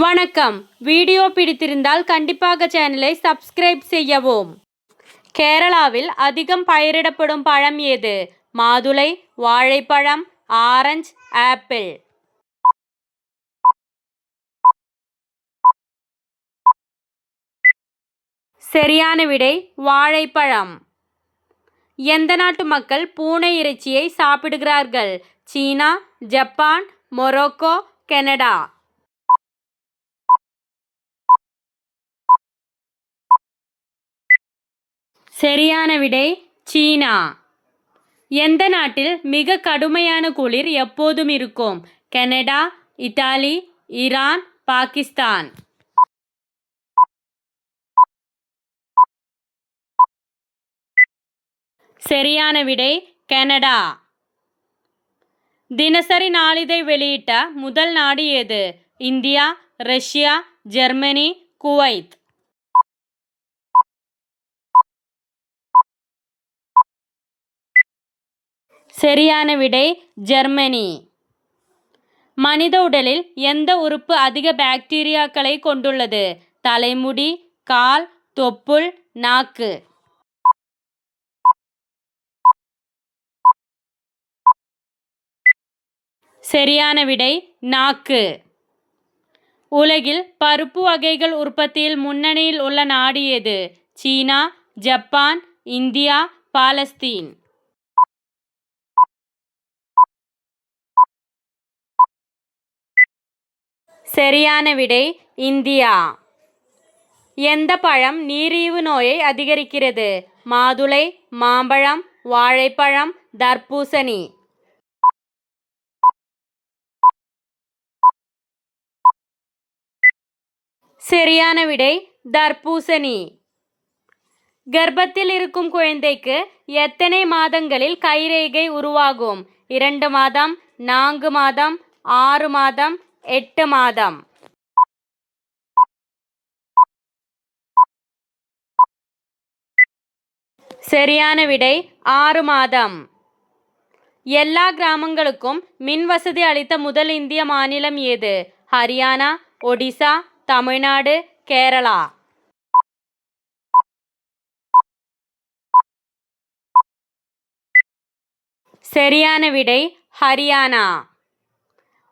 வணக்கம். வீடியோ பிடித்திருந்தால் கண்டிப்பாக சேனலை சப்ஸ்கிரைப் செய்யவும். கேரளாவில் அதிகம் பயிரிடப்படும் பழம் எது? மாதுளை, வாழைப்பழம், ஆரஞ்சு, ஆப்பிள். சரியான விடை வாழைப்பழம். எந்த நாட்டு மக்கள் பூனை இறைச்சியை சாப்பிடுகிறார்கள்? சீனா, ஜப்பான், மொரோக்கோ, கனடா. சரியான விடை சீனா. எந்த நாட்டில் மிக கடுமையான குளிர் எப்போதும் இருக்கும்? Canada, Italy, Iran, Pakistan. சரியான விடை கனடா. தினசரி நாளிதழை வெளியிட்ட முதல் நாடு எது? India, Russia, Germany, Kuwait. சரியான விடை ஜெர்மனி. மனித உடலில் எந்த உறுப்பு அதிக பாக்டீரியாக்களை கொண்டுள்ளது? தலைமுடி, கால், தொப்புள், நாக்கு. சரியான விடை நாக்கு. உலகில் பருப்பு வகைகள் உற்பத்தியில் முன்னணியில் உள்ள நாடு எது? சீனா, ஜப்பான், இந்தியா, பாலஸ்தீன். சரியான விடை இந்தியா. எந்த பழம் நீரிழிவு நோயை அதிகரிக்கிறது? மாதுளை, மாம்பழம், வாழைப்பழம், தர்பூசணி. சரியான விடை தர்பூசணி. கர்ப்பத்தில் இருக்கும் குழந்தைக்கு எத்தனை மாதங்களில் கைரேகை உருவாகும்? 2 மாதம், 4 மாதம், 6 மாதம், 8 மாதம். சரியான விடை 6 மாதம். எல்லா கிராமங்களுக்கும் மின் வசதி அளித்த முதல் இந்திய மாநிலம் எது? ஹரியானா, ஒடிசா, தமிழ்நாடு, கேரளா. சரியான விடை ஹரியானா.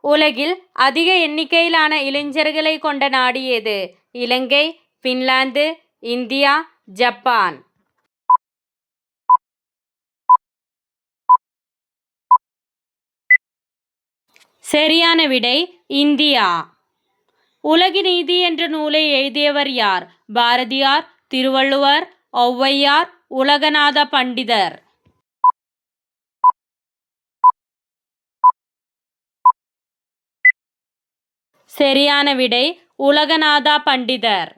உலகில் அதிக எண்ணிக்கையிலான இளைஞர்களை கொண்ட நாடு எது? இலங்கை, பின்லாந்து, இந்தியா, ஜப்பான். சரியான விடை இந்தியா. உலகு நீதி என்ற நூலை எழுதியவர் யார்? பாரதியார், திருவள்ளுவர், ஔவையார், உலகநாத பண்டிதர். சரியான விடை உலகநாதா பண்டிதர்.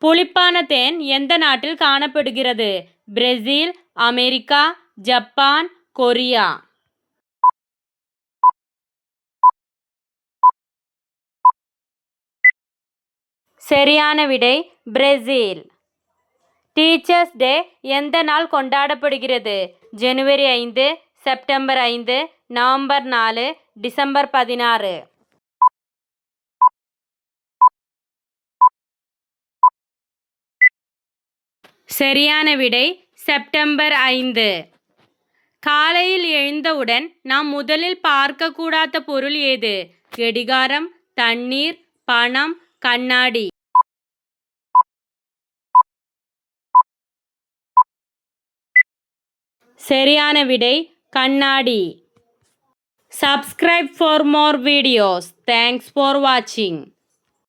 புளிப்பான தேன் எந்த நாட்டில் காணப்படுகிறது? Brazil, America, Japan, Korea. சரியான விடை பிரேசில். டீச்சர்ஸ் டே எந்த நாள் கொண்டாடப்படுகிறது? ஜனவரி 5, செப்டம்பர் 5, நவம்பர் 4, டிசம்பர் 16. சரியான விடை செப்டம்பர் 5. காலையில் எழுந்தவுடன் நாம் முதலில் பார்க்கக்கூடாத பொருள் ஏது? கடிகாரம், தண்ணீர், பணம், கண்ணாடி. சரியான விடை கண்ணாடி. Subscribe for more videos. Thanks for watching.